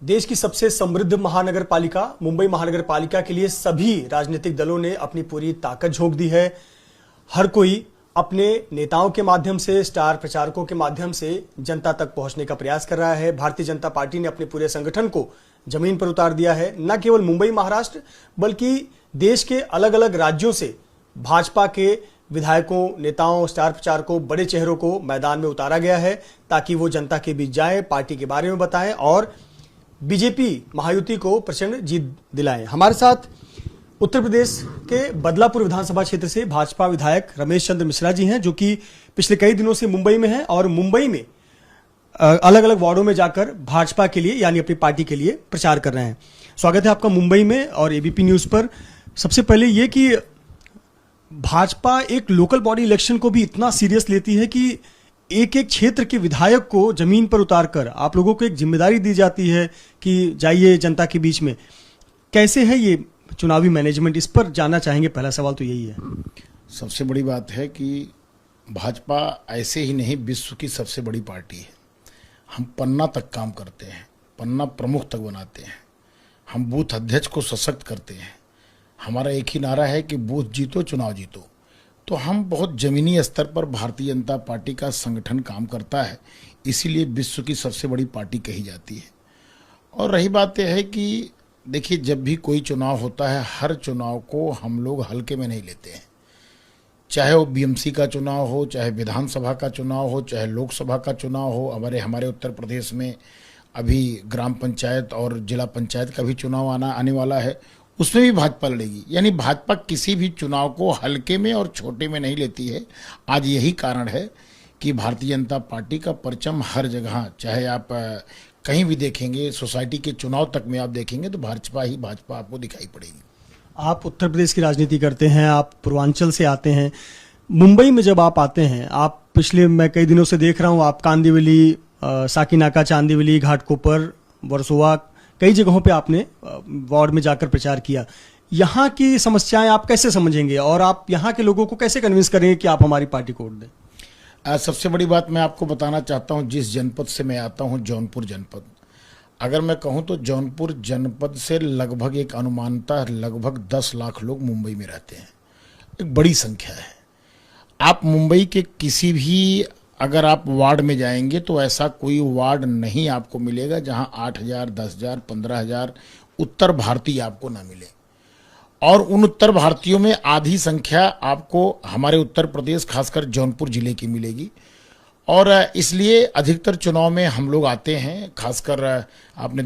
देश की सबसे समृद्ध महानगर पालिका मुंबई महानगर पालिका के लिए सभी राजनीतिक दलों ने अपनी पूरी ताकत झोंक दी है। हर कोई अपने नेताओं के माध्यम से, स्टार प्रचारकों के माध्यम से जनता तक पहुंचने का प्रयास कर रहा है। भारतीय जनता पार्टी ने अपने पूरे संगठन को जमीन पर उतार दिया है। न केवल मुंबई महाराष्ट्र बल्कि देश के अलग अलग राज्यों से भाजपा के विधायकों, नेताओं, स्टार प्रचारकों, बड़े चेहरों को मैदान में उतारा गया है ताकि वो जनता के बीच जाएं, पार्टी के बारे में बताएं और बीजेपी महायुति को प्रचंड जीत दिलाएं। हमारे साथ उत्तर प्रदेश के बदलापुर विधानसभा क्षेत्र से भाजपा विधायक रमेश चंद्र मिश्रा जी हैं, जो कि पिछले कई दिनों से मुंबई में हैं और मुंबई में अलग अलग वार्डों में जाकर भाजपा के लिए यानी अपनी पार्टी के लिए प्रचार कर रहे हैं। स्वागत है आपका मुंबई में और एबीपी न्यूज पर। सबसे पहले ये कि भाजपा एक लोकल बॉडी इलेक्शन को भी इतना सीरियस लेती है कि एक एक क्षेत्र के विधायक को जमीन पर उतारकर आप लोगों को एक जिम्मेदारी दी जाती है कि जाइए जनता के बीच में। कैसे है ये चुनावी मैनेजमेंट, इस पर जानना चाहेंगे। पहला सवाल तो यही है। सबसे बड़ी बात है कि भाजपा ऐसे ही नहीं, विश्व की सबसे बड़ी पार्टी है। हम पन्ना तक काम करते हैं, पन्ना प्रमुख तक बनाते हैं, हम बूथ अध्यक्ष को सशक्त करते हैं। हमारा एक ही नारा है कि बूथ जीतो चुनाव जीतो। तो हम बहुत जमीनी स्तर पर भारतीय जनता पार्टी का संगठन काम करता है, इसीलिए विश्व की सबसे बड़ी पार्टी कही जाती है। और रही बात यह है कि देखिए, जब भी कोई चुनाव होता है, हर चुनाव को हम लोग हल्के में नहीं लेते हैं। चाहे वो बीएमसी का चुनाव हो, चाहे विधानसभा का चुनाव हो, चाहे लोकसभा का चुनाव हो। हमारे उत्तर प्रदेश में अभी ग्राम पंचायत और जिला पंचायत का भी चुनाव आने वाला है, उसमें भी भाजपा लड़ेगी। यानी भाजपा किसी भी चुनाव को हल्के में और छोटे में नहीं लेती है। आज यही कारण है कि भारतीय जनता पार्टी का परचम हर जगह, चाहे आप कहीं भी देखेंगे, सोसाइटी के चुनाव तक में आप देखेंगे तो भाजपा आपको दिखाई पड़ेगी। आप उत्तर प्रदेश की राजनीति करते हैं, आप पूर्वांचल से आते हैं। मुंबई में जब आप आते हैं, आप मैं कई दिनों से देख रहा हूँ, आप कांदिवली, साकीनाका, चांदीवली, घाटकोपर, वर्सोवा, कई जगहों पे आपने वार्ड में जाकर प्रचार किया। यहाँ की समस्याएं आप कैसे समझेंगे और आप यहाँ के लोगों को कैसे कन्विंस करेंगे कि आप हमारी पार्टी को वोट दें? सबसे बड़ी बात मैं आपको बताना चाहता हूँ, जिस जनपद से मैं आता हूँ, जौनपुर जनपद, अगर मैं कहूँ तो जौनपुर जनपद से लगभग एक अनुमानता लगभग 10 लाख लोग मुंबई में रहते हैं। एक बड़ी संख्या है। आप मुंबई के किसी भी अगर आप वार्ड में जाएंगे तो ऐसा कोई वार्ड नहीं आपको मिलेगा जहां 8,000, 10,000, 15,000 उत्तर भारतीय आपको ना मिले। और उन उत्तर भारतीयों में आधी संख्या आपको हमारे उत्तर प्रदेश, खासकर जौनपुर जिले की मिलेगी। और इसलिए अधिकतर चुनाव में हम लोग आते हैं। खासकर आपने देखा